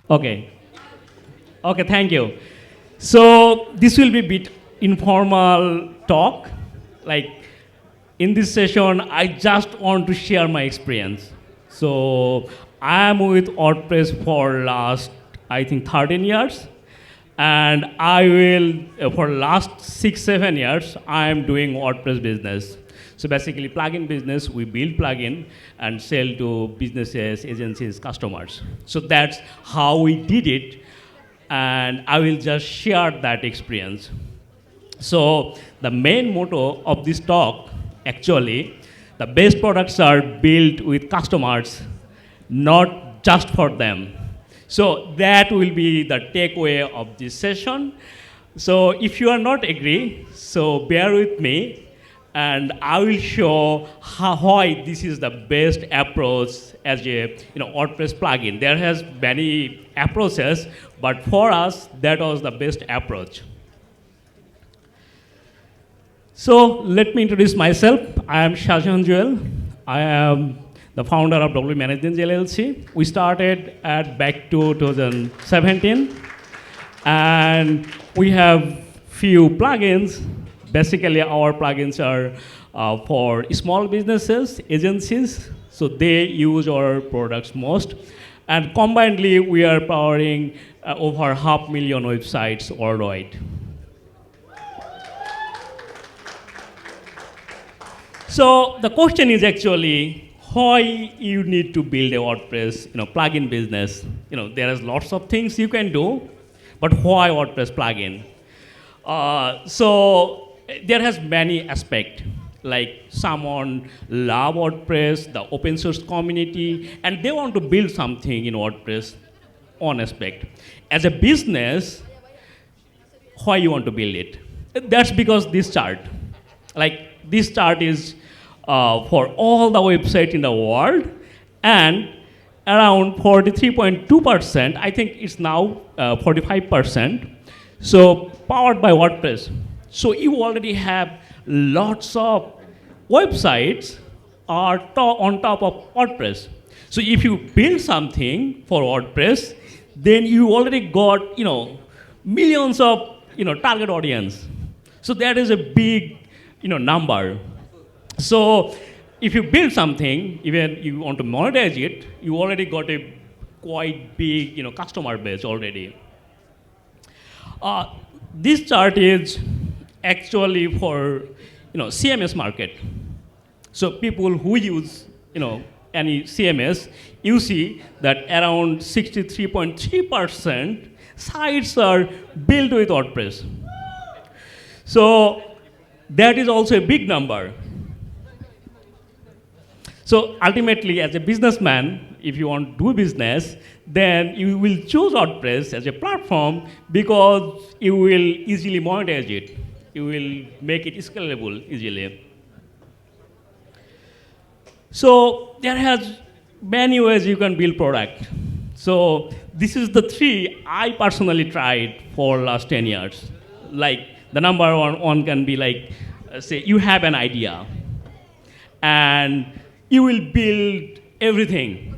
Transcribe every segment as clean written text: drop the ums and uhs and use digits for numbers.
Okay. Okay, thank you. So this will be a bit informal talk. Like in this session, I just want to share my experience. So I am with WordPress for last, I think, 13 years. And I will, for last 6, 7 years, I am doing WordPress business. So basically plugin business, we build plugin and sell to businesses, agencies, customers. So that's how we did it. And I will just share that experience. So the main motto of this talk, actually, the best products are built with customers, not just for them. So that will be the takeaway of this session. So if you are not agree, so bear with me, and I will show why this is the best approach as a WordPress plugin. There has many approaches, but for us that was the best approach. So let me introduce myself. I am Shahjahan Joel. I am the founder of W Management LLC. We started at back to 2017, and we have few plugins. Basically, our plugins are for small businesses, agencies, so they use our products most. And combinedly, we are powering over 500,000 websites worldwide. So the question is actually why you need to build a WordPress plugin business. There is lots of things you can do, but why WordPress plugin? So there has many aspects. Like someone love WordPress, the open source community, and they want to build something in WordPress on aspect. As a business, why you want to build it? That's because this chart. Like this chart is for all the websites in the world, and around 43.2%, I think it's now 45%, so powered by WordPress. So you already have lots of websites are on top of WordPress. So if you build something for WordPress, then you already got millions of target audience. So that is a big number. So if you build something, even you want to monetize it, you already got a quite big customer base already. This chart is actually for CMS market. So people who use any CMS, you see that around 63.3% sites are built with WordPress. So that is also a big number. So ultimately, as a businessman, if you want to do business, then you will choose WordPress as a platform because you will easily monetize it. You will make it scalable easily. So there has many ways you can build product. So this is the 3 I personally tried for last 10 years. Like the number one can be like, say you have an idea, and you will build everything.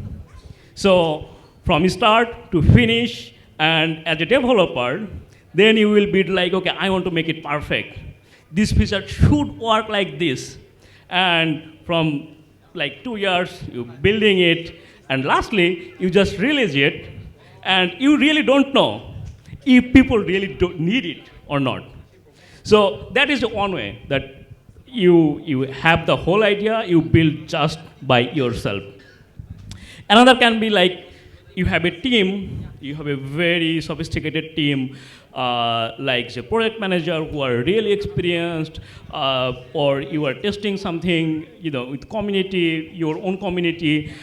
So from start to finish, and as a developer, then you will be like, okay, I want to make it perfect. This feature should work like this. And from like 2 years, you're building it, and lastly, you just release it, and you really don't know if people really don't need it or not. So that is the one way that you have the whole idea, you build just by yourself. Another can be like you have a team, you have a very sophisticated team, like the product manager who are really experienced, or you are testing something with community, your own community.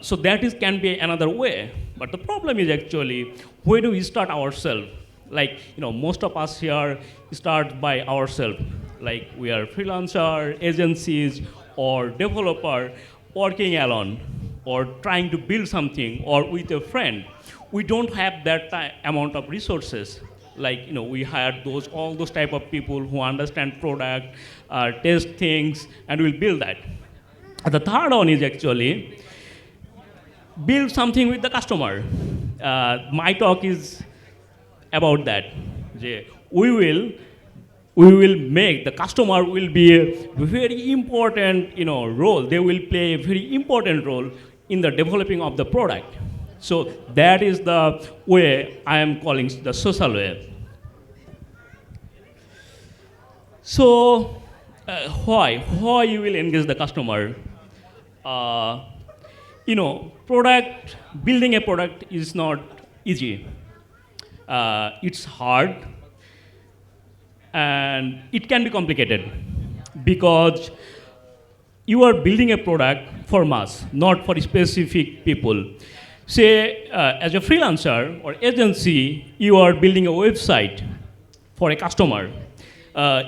So that can be another way. But the problem is actually, where do we start ourselves? Like most of us here start by ourselves. Like we are freelancer, agencies, or developer working alone, or trying to build something, or with a friend. We don't have that amount of resources. Like we hire all those type of people who understand product, test things, and will build that. The third one is actually build something with the customer. My talk is about that. যে we will make the customer will be a very important role. They will play a very important role in the developing of the product. So that is the way I am calling the social way. So why you will engage the customer? Product building a product is not easy. It's hard, and it can be complicated because you are building a product for mass, not for specific people. Say, as a freelancer or agency, you are building a website for a customer.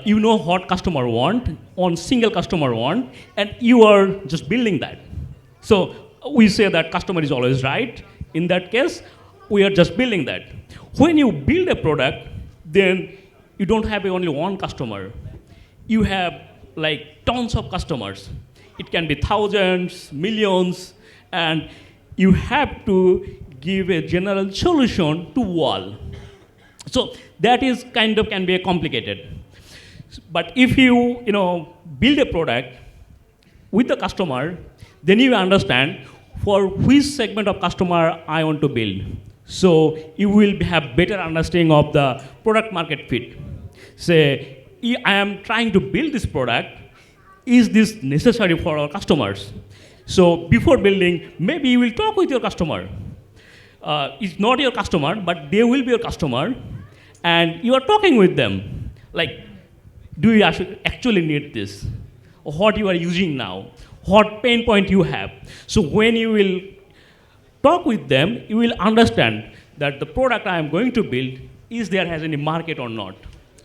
You know what customer want, on single customer want, and you are just building that. So we say that customer is always right. In that case, we are just building that. When you build a product, then you don't have only one customer. You have like tons of customers. It can be thousands, millions, and you have to give a general solution to all. So that is kind of can be complicated. But if you build a product with the customer, then you understand for which segment of customer I want to build. So you will have better understanding of the product market fit. Say, I am trying to build this product. Is this necessary for our customers? So before building, maybe you will talk with your customer. It's not your customer, but they will be your customer, and you are talking with them. Like, do you actually need this? Or what you are using now? What pain point you have? So when you will talk with them, you will understand that the product I am going to build, is there has any market or not?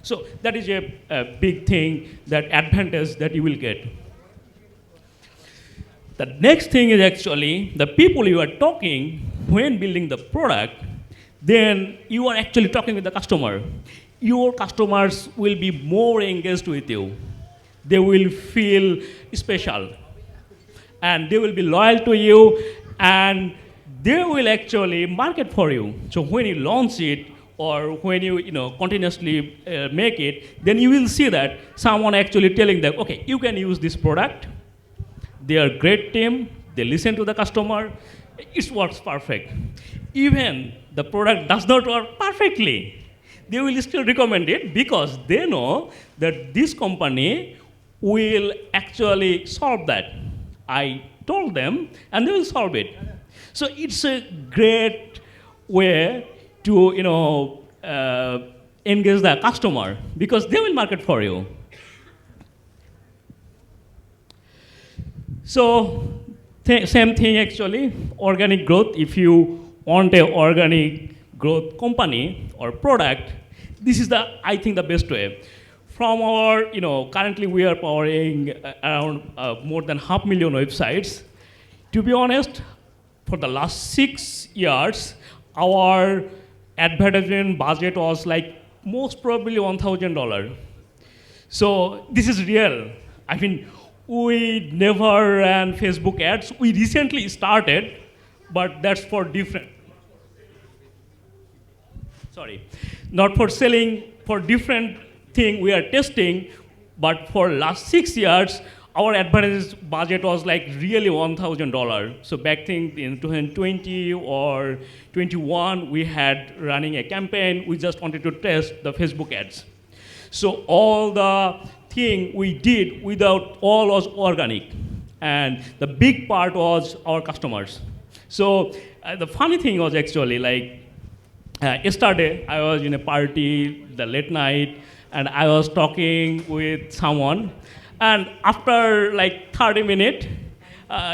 So that is a big thing, that advantage that you will get. The next thing is actually the people you are talking when building the product, then you are actually talking with the customer. Your customers will be more engaged with you. They will feel special, and they will be loyal to you, and they will actually market for you. So when you launch it, or when you continuously make it, then you will see that someone actually telling them, okay, you can use this product. They are a great team. They listen to the customer. It works perfect. Even the product does not work perfectly, they will still recommend it because they know that this company will actually solve that. I told them, and they will solve it. So it's a great way to engage the customer because they will market for you. So same thing actually, organic growth. If you want an organic growth company or product, this is I think the best way. From our, currently we are powering around more than 500,000 websites. To be honest, for the last 6 years, our advertisement budget was like most probably $1,000. So this is real. I mean, we never ran Facebook ads. We recently started, but that's for different. Not for selling, for different thing we are testing, but for last 6 years, our advertising budget was like really $1,000. So back in 2020 or 21, we had running a campaign. We just wanted to test the Facebook ads. So all the thing we did without all was organic. And the big part was our customers. So the funny thing was actually like, yesterday I was in a party, the late night, and I was talking with someone. And after like 30 minutes,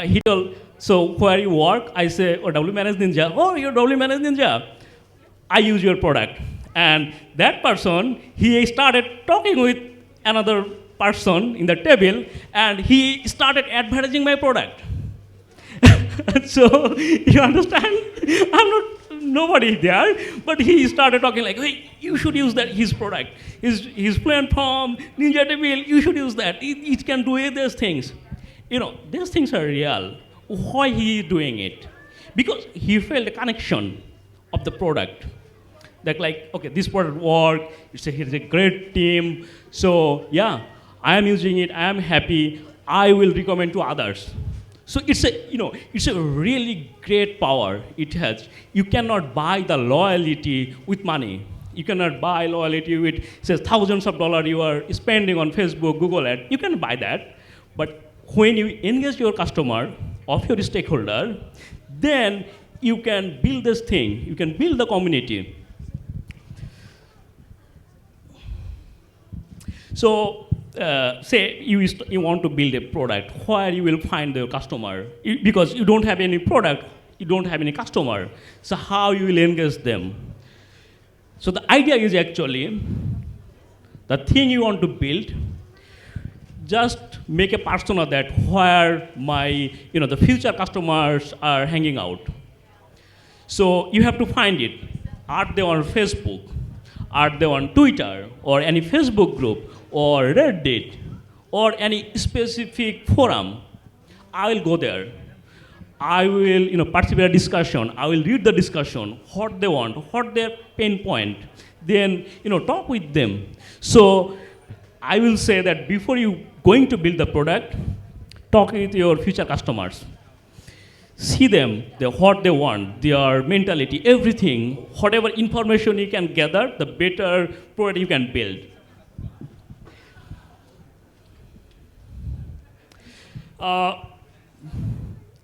he told, so where you work? I say, oh, W Manage Ninja. Oh, you're W Manage Ninja. I use your product. And that person, he started talking with another person in the table, and he started advertising my product. So, you understand? I'm not nobody there, but he started talking like, hey, you should use that, his product, his platform, Ninja Table, you should use that. It can do these things. These things are real. Why he is doing it? Because he felt a connection of the product. That like, okay, this product works, here's a great team, so yeah, I am using it, I am happy, I will recommend to others. So it's a really great power it has. You cannot buy the loyalty with money. You cannot buy loyalty with, say, thousands of dollars you are spending on Facebook, Google Ad. You can buy that. But when you engage your customer or your stakeholder, then you can build this thing. You can build the community. So say you want to build a product where you will find your customer. Because you don't have any product, you don't have any customer. So how you will engage them? So the idea is actually the thing you want to build, just make a persona that where the future customers are hanging out. So you have to find it. Are they on Facebook? Are they on Twitter or any Facebook group or Reddit or any specific forum? I will go there. I will participate in a discussion. I will read the discussion, what they want, what their pain point. Then talk with them. So I will say that before you going to build the product, talk with your future customers. See them, what they want, their mentality, everything. Whatever information you can gather, the better product you can build.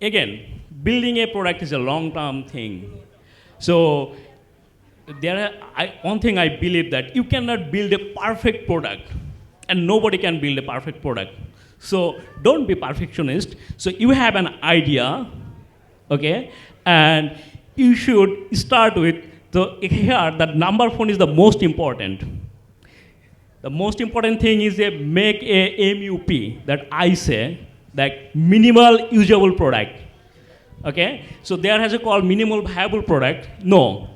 Again, building a product is a long-term thing. So one thing I believe that you cannot build a perfect product, and nobody can build a perfect product. So don't be perfectionist. So you have an idea, okay, and you should start with here. That number one is the most important. The most important thing is make a MUP that I say, like minimal usable product. Okay, so there has a call minimal viable product. No,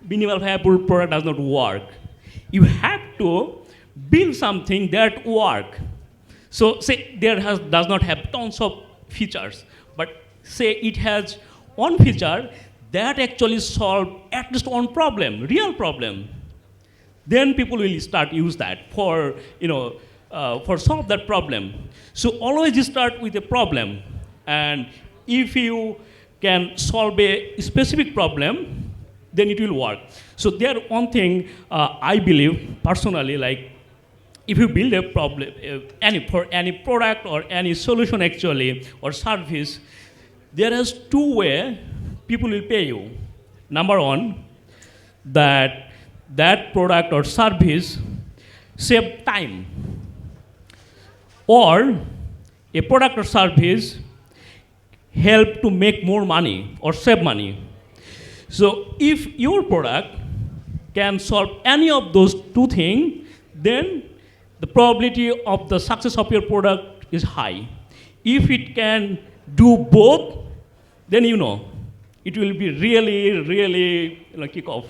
minimal viable product does not work. You have to build something that work. So say does not have tons of features, but say it has one feature that actually solve at least one problem, real problem. Then people will start use that for solve that problem. So always start with a problem, and if you can solve a specific problem, then it will work. So there one thing I believe personally, like if you build a problem, for any product or any solution actually or service, there is two ways people will pay you. Number one, that product or service save time, or a product or service help to make more money or save money. So if your product can solve any of those two things, then the probability of the success of your product is high. If it can do both, then it will be really, really kick off.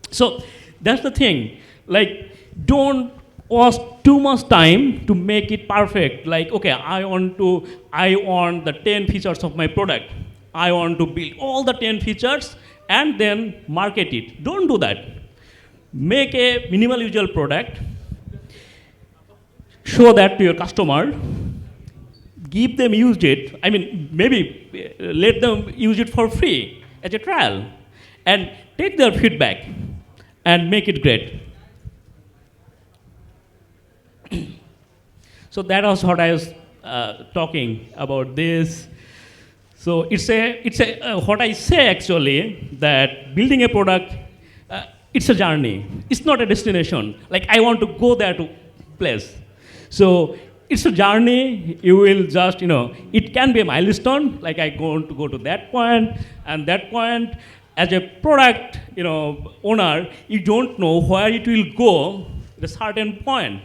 So that's the thing. Like, don't waste too much time to make it perfect. Like, okay, I want the 10 features of my product. I want to build all the 10 features and then market it. Don't do that. Make a minimal usable product. Show that to your customer. Give them use it. I mean, maybe let them use it for free as a trial, and take their feedback and make it great. So that was what I was talking about this. So it's what I say actually, that building a product, it's a journey. It's not a destination. Like I want to go there to place. So it's a journey. You will just, it can be a milestone. Like I want to go to that point and that point. As a product, owner, you don't know where it will go at a certain point.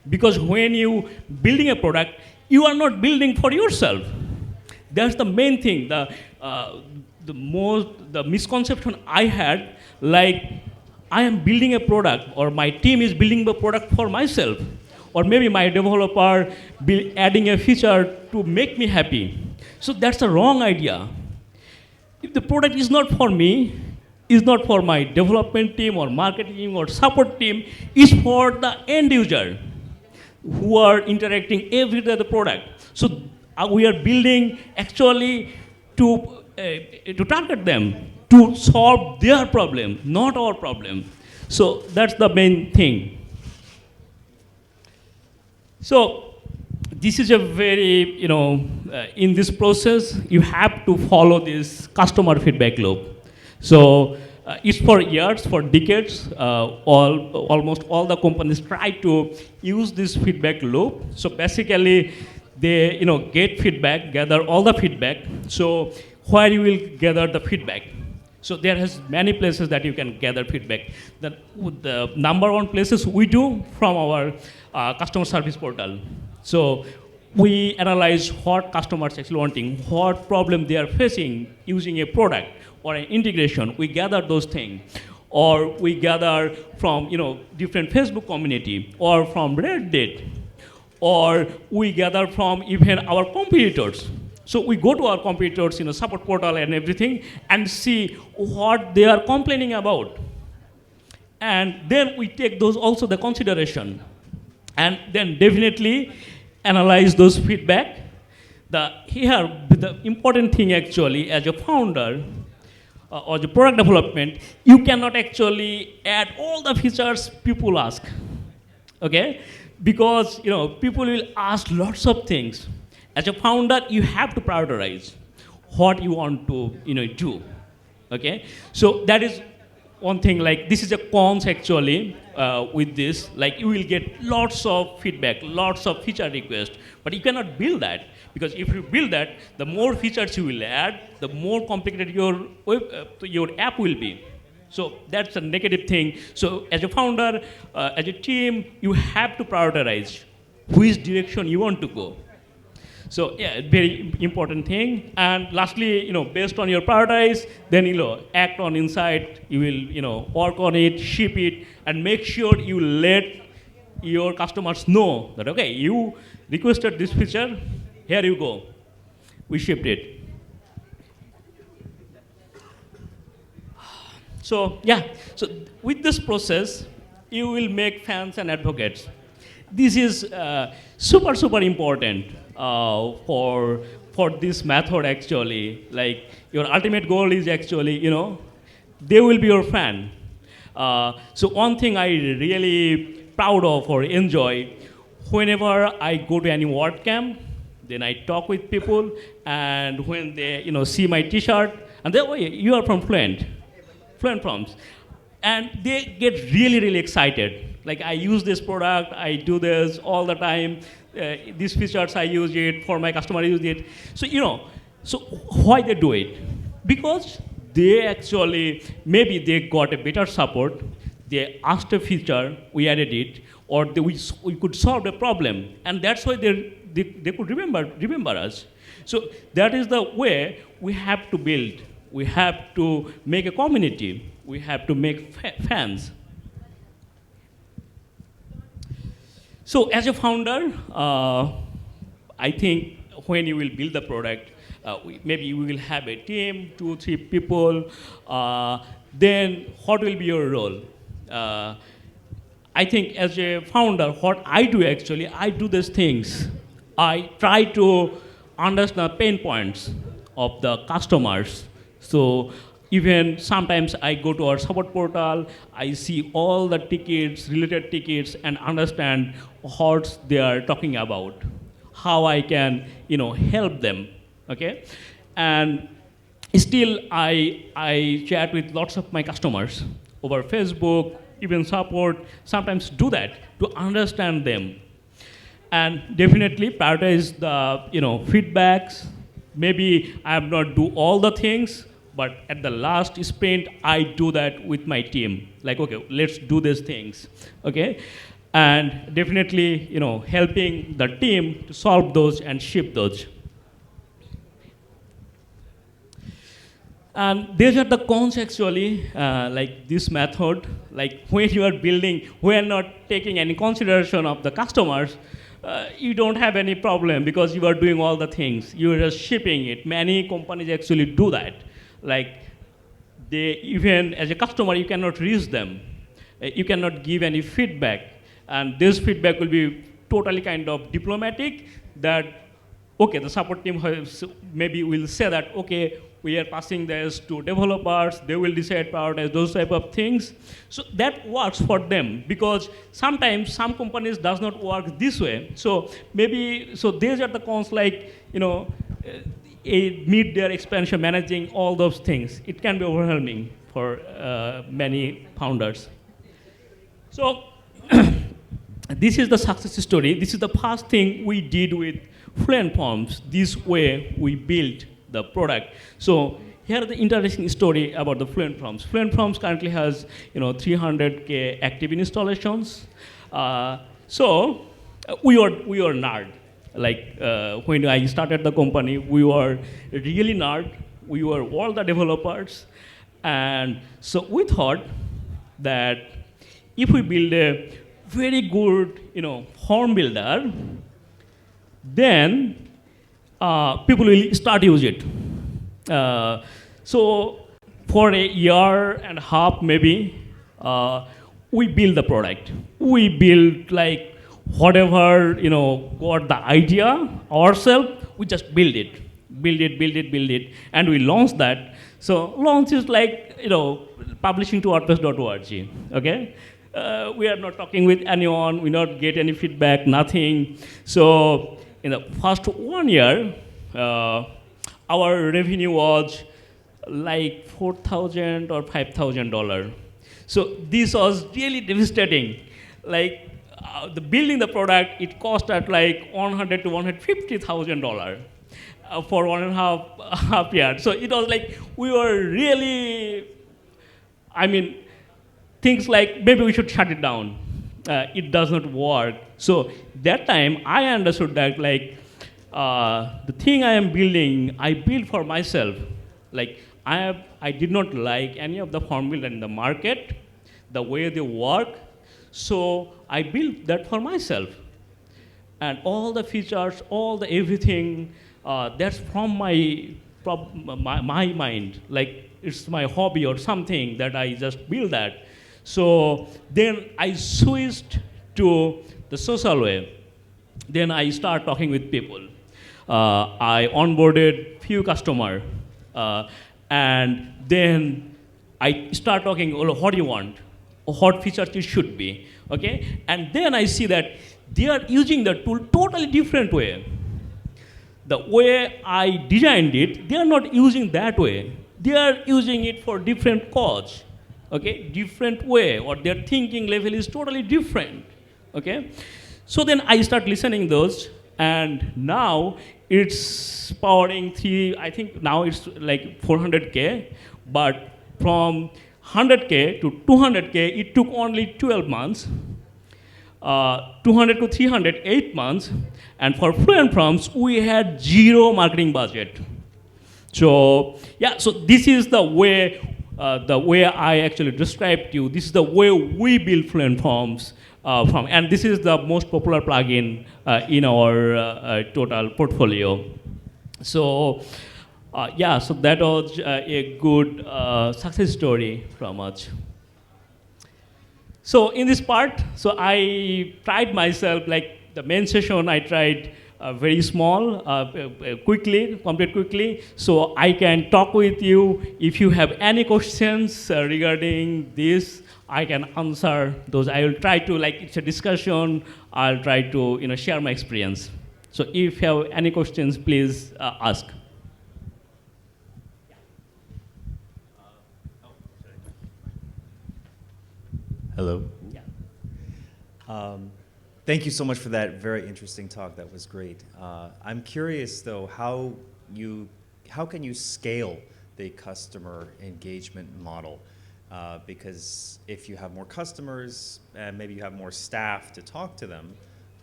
Because when you building a product, you are not building for yourself. That's the main thing. The misconception I had, like I am building a product, or my team is building the product for myself, or maybe my developer adding a feature to make me happy. So that's a wrong idea. If the product is not for me, is not for my development team or marketing or support team, it's for the end user who are interacting every day with the product. So we are building actually to target them, to solve their problem, not our problem. So that's the main thing. So this is a very, in this process, you have to follow this customer feedback loop. So it's for years, for decades, almost all the companies try to use this feedback loop. So basically, they get feedback, gather all the feedback. So where you will gather the feedback? So there has many places that you can gather feedback. The number one places we do from our customer service portal. So we analyze what customers actually wanting, what problem they are facing using a product or an integration. We gather those things. Or we gather from different Facebook community or from Reddit. Or we gather from even our competitors. So we go to our competitors, support portal and everything, and see what they are complaining about. And then we take those also the consideration. And then definitely analyze those feedback. Here, the important thing actually, as a founder or the product development, you cannot actually add all the features people ask, okay? Because people will ask lots of things. As a founder, you have to prioritize what you want to do, okay? So that is one thing, like this is a cons actually with this, like you will get lots of feedback, lots of feature requests, but you cannot build that, because if you build that, the more features you will add, the more complicated your app will be. So that's a negative thing. So as a founder, as a team, you have to prioritize which direction you want to go. So yeah, very important thing. And lastly, based on your priorities, then act on insight. You will work on it, ship it, and make sure you let your customers know that okay, you requested this feature, here you go, we shipped it. So yeah, so with this process, you will make fans and advocates. This is super important for this method actually. Like your ultimate goal is actually, they will be your fan. So one thing I really proud of or enjoy, whenever I go to any WordCamp, then I talk with people, and when they see my T-shirt, and they, oh, you are from Fluent Forms. And they get really excited. Like I use this product, I do this all the time. These features I use it, for my customer I use it. So so why they do it? Because they actually, maybe they got a better support, they asked a feature, we added it, or we could solve the problem. And that's why they could remember us. So that is the way we have to build. We have to make a community. We have to make fans. So as a founder, I think when you will build the product, maybe you will have a team, 2-3 people. Then what will be your role? I think as a founder, what I do actually, I do these things. I try to understand the pain points of the customers. So even sometimes I go to our support portal, I see all the tickets, related tickets, and understand what they are talking about, how I can help them, okay? And still I chat with lots of my customers over Facebook, even support, sometimes do that to understand them. And definitely prioritize the feedbacks. Maybe I have not do all the things, but at the last sprint, I do that with my team. Like, okay, let's do these things, okay? And definitely, helping the team to solve those and ship those. And these are the cons actually, like this method, like when you are building, we are not taking any consideration of the customers, you don't have any problem because you are doing all the things. You are just shipping it. Many companies actually do that. Like they even as a customer you cannot reach them. You cannot give any feedback, and this feedback will be totally kind of diplomatic. That okay, the support team maybe will say that okay, we are passing this to developers, they will decide prioritize those type of things. So that works for them, because sometimes some companies does not work this way. So maybe, so these are the cons, like, meet their expansion, managing all those things. It can be overwhelming for many founders. So this is the success story. This is the first thing we did with Fluent Forms. This way we built the product. So here is the interesting story about the Fluent Forms. Fluent Forms currently has 300K active installations. So we were nerd. Like when I started the company, we were really nerd. We were all the developers, and so we thought that if we build a very good, form builder, then people will start use it. So for a year and a half, maybe, we build the product. We build like whatever, got the idea ourselves, we just build it, and we launch that. So launch is like, publishing to WordPress.org, okay? We are not talking with anyone, we not get any feedback, nothing. So in the first 1 year, our revenue was like $4,000 or $5,000. So this was really devastating. Like building the product, it cost at like $100,000 to $150,000 for 1.5 years. So it was like we were really, things like maybe we should shut it down. It does not work. So that time I understood that like the thing I am building, I build for myself. Like I did not like any of the formula in the market, the way they work. So I built that for myself. And all the features, all the everything, that's from my mind. Like it's my hobby or something that I just build that. So then I switched to the social way. Then I start talking with people. I onboarded few customers, and then I start talking, well, what do you want? What features it should be, okay? And then I see that they are using the tool totally different way. The way I designed it, they are not using that way. They are using it for different cause, okay? Different way, or their thinking level is totally different, okay? So then I start listening those, and now it's powering I think now it's like 400K, but from 100K to 200K, it took only 12 months. 200 to 300, 8 months. And for Fluent Forms, we had zero marketing budget. So yeah, so this is the way I actually described to you. This is the way we build Fluent Forms and this is the most popular plugin in our total portfolio. So yeah, so that was a good success story from us. So in this part, so I tried myself, like the main session I tried very small, complete quickly, so I can talk with you. If you have any questions regarding this, I can answer those. I will try to, like it's a discussion, I'll try to share my experience. So if you have any questions, please ask. Hello. Yeah. Thank you so much for that very interesting talk. That was great. I'm curious though, how can you scale the customer engagement model? Because if you have more customers, and maybe you have more staff to talk to them,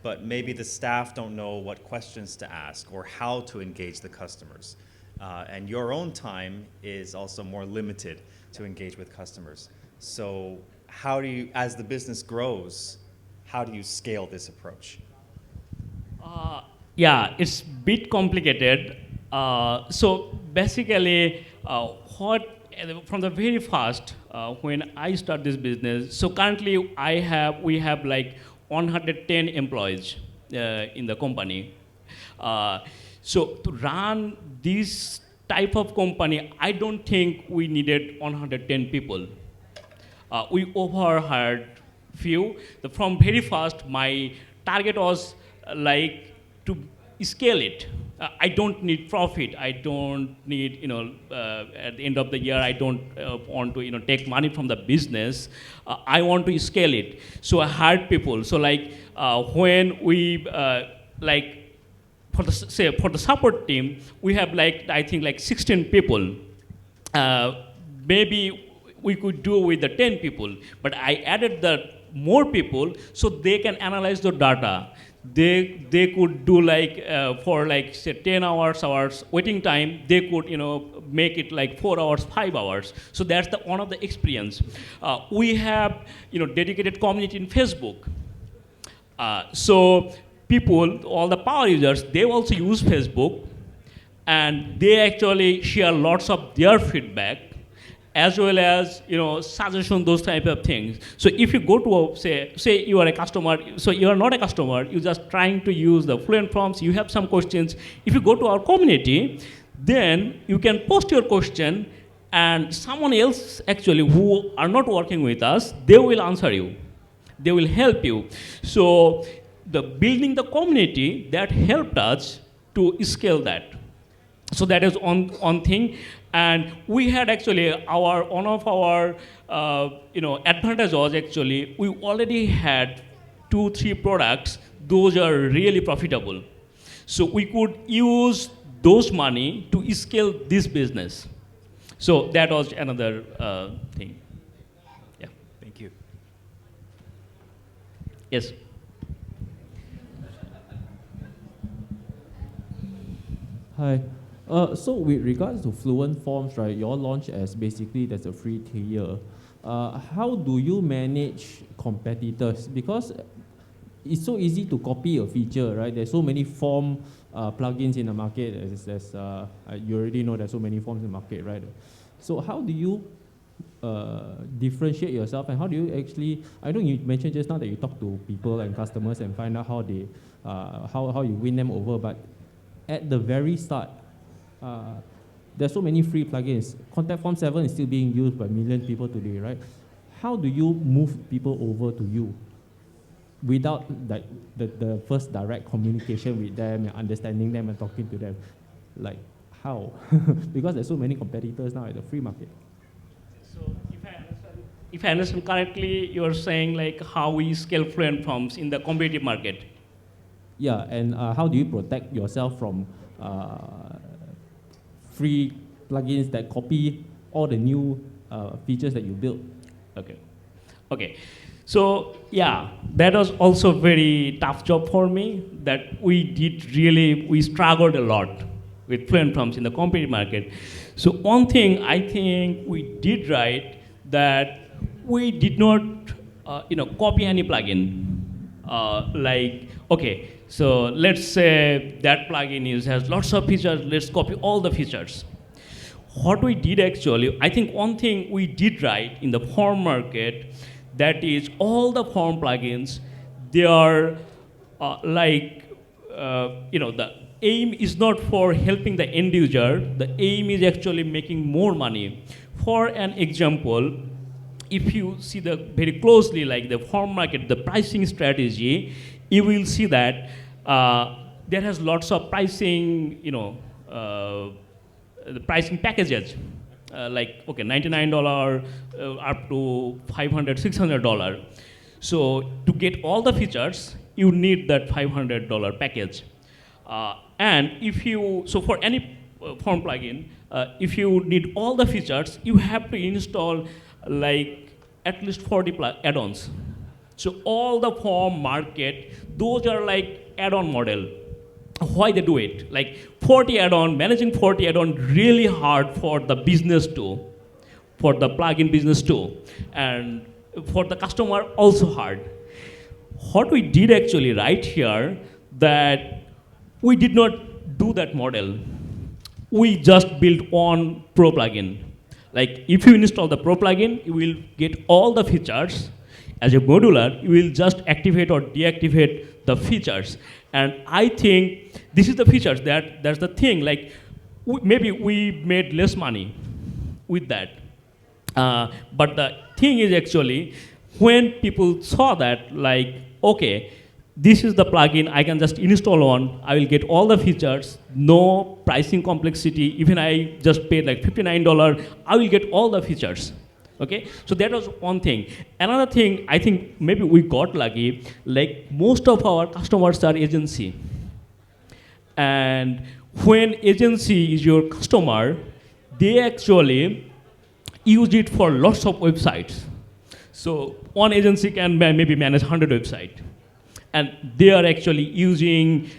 but maybe the staff don't know what questions to ask or how to engage the customers. And your own time is also more limited to engage with customers. So how do you, as the business grows, how do you scale this approach? Yeah, it's a bit complicated. So basically, what from the very first, when I start this business, so currently we have like 110 employees in the company. Uh, so to run this type of company, I don't think we needed 110 people. We overhired few. From very first, my target was like to scale it. I don't need profit. I don't need, at the end of the year, I don't want to, take money from the business. I want to scale it. So I hired people. So like when we, for the support team, we have like, I think like 16 people. Maybe we could do with the 10 people, but I added the more people so they can analyze the data. They could do like for like say 10 hours waiting time, they could make it like 4 hours, 5 hours. So that's the one of the experience. We have dedicated community in Facebook. So people, all the power users, they also use Facebook, and they actually share lots of their feedback, as well as suggestion, those type of things. So if you go to say you are a customer, so you are not a customer, you're just trying to use the Fluent Forms, you have some questions. If you go to our community, then you can post your question, and someone else actually who are not working with us, they will answer you. They will help you. So the building the community, that helped us to scale that. So that is one thing. And we had actually one of our advantage was actually we already had 2-3 products. Those are really profitable. So we could use those money to scale this business. So that was another thing. Yeah. Thank you. Yes. Hi. So with regards to Fluent Forms, right, your launch as basically there's a free tier. How do you manage competitors? Because it's so easy to copy a feature, right? There's so many form plugins in the market. You already know there's so many forms in the market, right? So how do you differentiate yourself, and how do you actually? I know you mentioned just now that you talk to people and customers and find out how they, how you win them over, but at the very start. There's so many free plugins. Contact Form 7 is still being used by millions of people today, right? How do you move people over to you without the first direct communication with them and understanding them and talking to them? Like, how? Because there's so many competitors now at the free market. So if I understand correctly, you're saying like how we scale Fluent Forms in the competitive market. Yeah, and how do you protect yourself from free plugins that copy all the new features that you built? Okay. So yeah, that was also a very tough job for me. That we struggled a lot with Fluent Forms in the competitive market. So one thing I think we did right, that we did not copy any plugin. So let's say that plugin has lots of features, let's copy all the features. What we did actually, I think one thing we did right in the form market, that is all the form plugins, they are the aim is not for helping the end user, the aim is actually making more money. For an example, if you see very closely, like the form market, the pricing strategy, you will see that there has lots of pricing, the pricing packages, $99 up to $500, $600. So to get all the features, you need that $500 package. And so for any form plugin, if you need all the features, you have to install like at least 40 add-ons. So all the form market, those are like add-on model. Why they do it? Like 40 add-on, managing 40 add-on really hard for the business too, for the plugin business too, and for the customer also hard. What we did actually right here, that we did not do that model. We just built one pro plugin. Like if you install the Pro plugin, you will get all the features. As a modular, you will just activate or deactivate the features. And I think this is the features that's the thing. Like maybe we made less money with that. But the thing is actually, when people saw that, like, okay, this is the plugin, I can just install on, I will get all the features, no pricing complexity, even I just paid like $59, I will get all the features. Okay, so that was one thing. Another thing, I think maybe we got lucky, like most of our customers are agency. And when agency is your customer, they actually use it for lots of websites. So one agency can maybe manage 100 websites. And they are actually using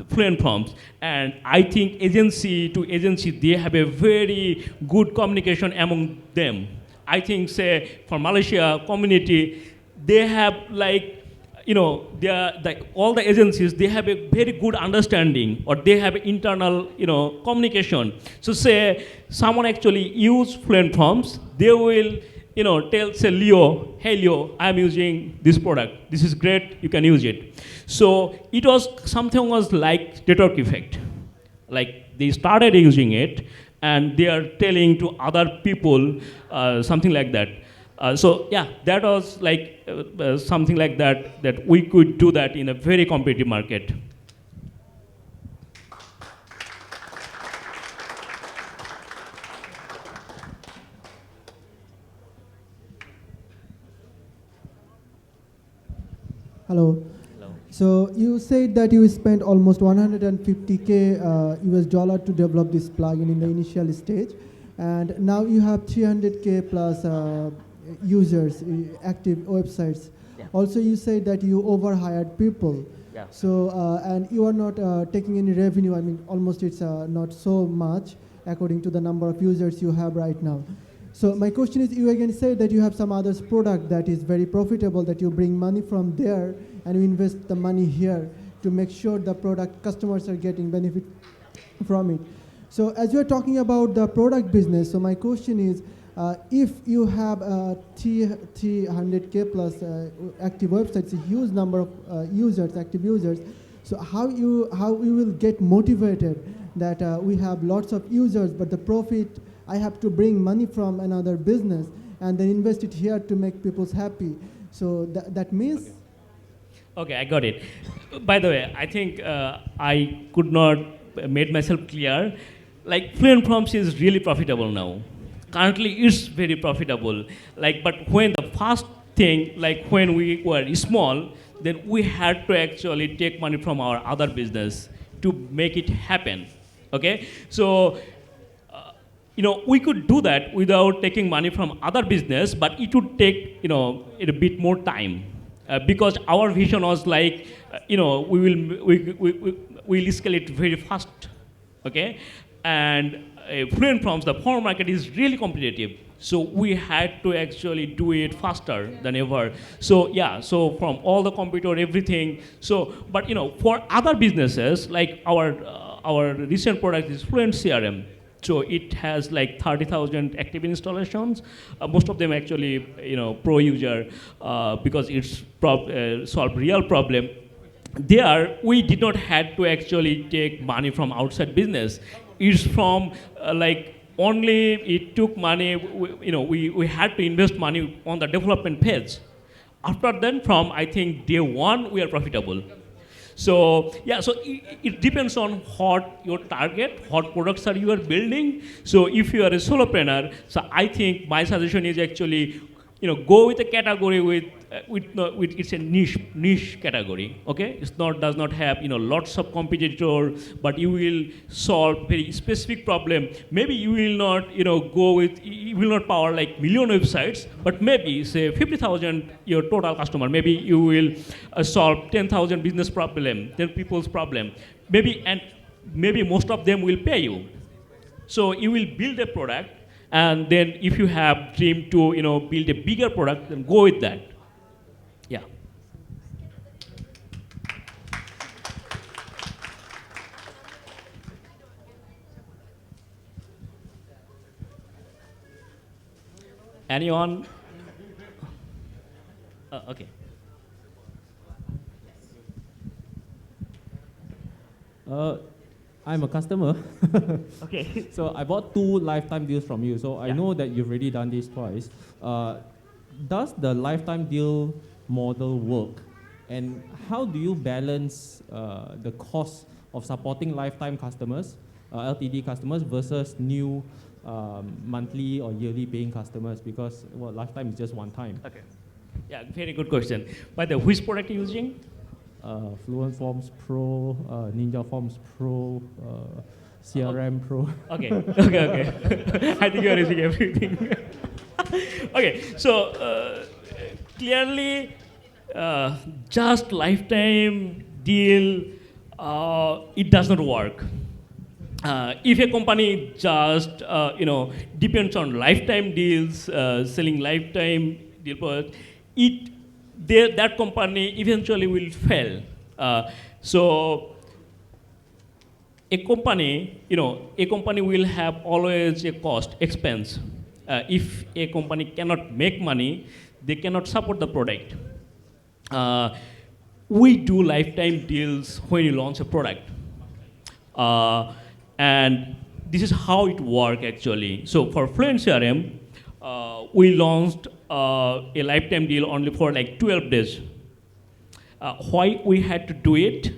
Fluent Forms. And I think agency to agency, they have a very good communication among them. I think, say, for Malaysia community, they have like, they are like all the agencies, they have a very good understanding, or they have internal, communication. So say someone actually use Fluent Forms, they will, tell, say, Leo, hey Leo, I'm using this product. This is great, you can use it. So it was, something was like network effect. Like they started using it, and they are telling to other people, something like that. So yeah, that was like something like that, that we could do that in a very competitive market. Hello. Hello. So you said that you spent almost 150K US dollar to develop this plugin in the initial stage, and now you have 300K plus users, active websites. Yeah. Also, you said that you overhired people. Yeah. So and you are not taking any revenue. I mean, almost it's not so much according to the number of users you have right now. So my question is, you again say that you have some others product that is very profitable, that you bring money from there and you invest the money here to make sure the product customers are getting benefit from it. So as you're talking about the product business, so my question is, if you have 300K plus active websites, a huge number of users, active users, so how you will get motivated that we have lots of users, but the profit, I have to bring money from another business and then invest it here to make people happy. So that means... Okay, I got it. By the way, I think I could not made myself clear. Like Fluent Forms is really profitable now. Currently, it's very profitable. Like, but when the first thing, like when we were small, then we had to actually take money from our other business to make it happen. Okay, so we could do that without taking money from other business, but it would take a bit more time because our vision was like we will scale it very fast. Okay, and Fluent Forms, the foreign market is really competitive. So we had to actually do it faster than ever. So yeah, so from all the computer, everything. So, but for other businesses, like our recent product is Fluent CRM. So it has like 30,000 active installations. Most of them actually, pro user because it's solve real problem. There, we did not have to actually take money from outside business. It's from like only it took money. We had to invest money on the development phase. After then, from I think day one, we are profitable. So yeah, so it depends on what your target, what products are you are building. So if you are a solopreneur, so I think my suggestion is actually, go with a category with it's a niche category. Okay, it's not does not have lots of competitor, but you will solve very specific problem. Maybe you will not go with, you will not power like million websites, but maybe say 50,000 your total customer. Maybe you will solve 10,000 business problem, 10 people's problem. Maybe most of them will pay you. So you will build a product. And then if you have dream to build a bigger product, then go with that. Yeah. Anyone? Okay. I'm a customer. Okay. So I bought 2 lifetime deals from you. So I Yeah. know that you've already done this twice. Does the lifetime deal model work? And how do you balance the cost of supporting lifetime customers, LTD customers, versus new monthly or yearly paying customers? Because well, lifetime is just one time. Okay. Yeah, very good question. By the way, which product are you using? Fluent Forms Pro, Ninja Forms Pro, CRM Pro. Okay, okay. I think you are using everything. Okay, so clearly, just lifetime deal, it does not work. If a company just depends on lifetime deals, selling lifetime deal products, that company eventually will fail. So a company will have always a cost expense. If a company cannot make money, they cannot support the product. We do lifetime deals when you launch a product. And this is how it works actually. So for Fluent CRM, we launched a lifetime deal only for like 12 days. Why we had to do it?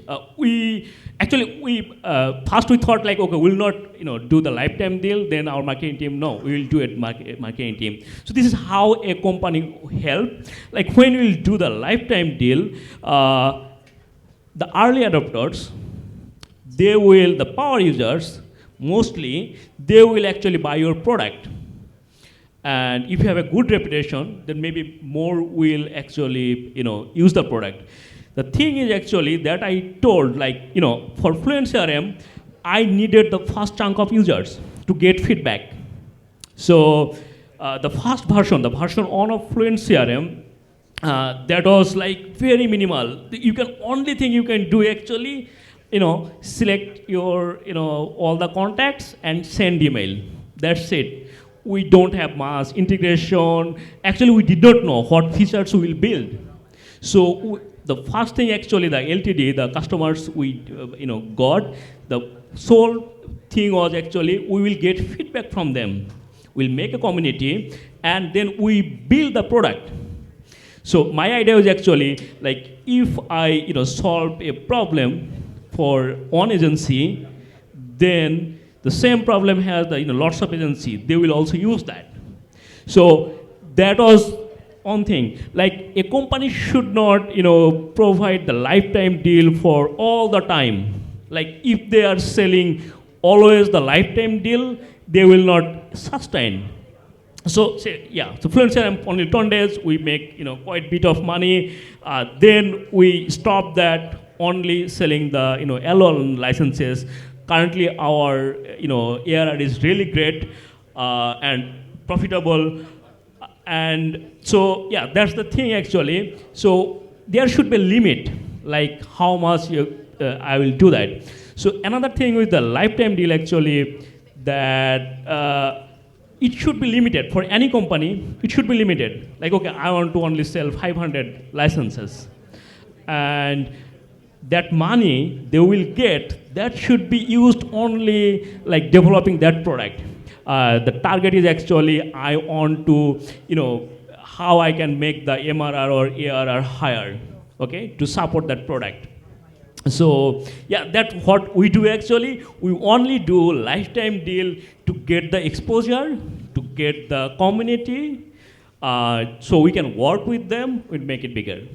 First we thought like, okay, we'll not do the lifetime deal. Then our marketing team, no, we will do it marketing team. So this is how a company help. Like when we'll do the lifetime deal, the early adopters, the power users, mostly, they will actually buy your product. And if you have a good reputation, then maybe more will actually, use the product. The thing is actually that I told, like, for Fluent CRM, I needed the first chunk of users to get feedback. So the first version, the version 1 of Fluent CRM, that was like very minimal. Only thing you can do actually, select your, all the contacts and send email. That's it. We don't have mass integration. Actually, we did not know what features we will build. So the first thing actually, the LTD, the customers we got, the sole thing was actually we will get feedback from them. We'll make a community and then we build the product. So my idea was actually like if I solve a problem for one agency, then the same problem has lots of agencies. They will also use that. So that was one thing. Like a company should not provide the lifetime deal for all the time. Like if they are selling always the lifetime deal, they will not sustain. So Fluent CRM only 10 days, we make quite a bit of money. Then we stop that only selling the LOL licenses. Currently, our ARR is really great and profitable, and so that's the thing actually. So there should be a limit, like how much I will do that. So another thing with the lifetime deal actually, that it should be limited for any company. It should be limited. Like okay, I want to only sell 500 licenses, and that money they will get, that should be used only like developing that product. The target is actually I want to, how I can make the MRR or ARR higher, okay, to support that product. So that's what we do actually. We only do lifetime deal to get the exposure, to get the community, so we can work with them, we make it bigger.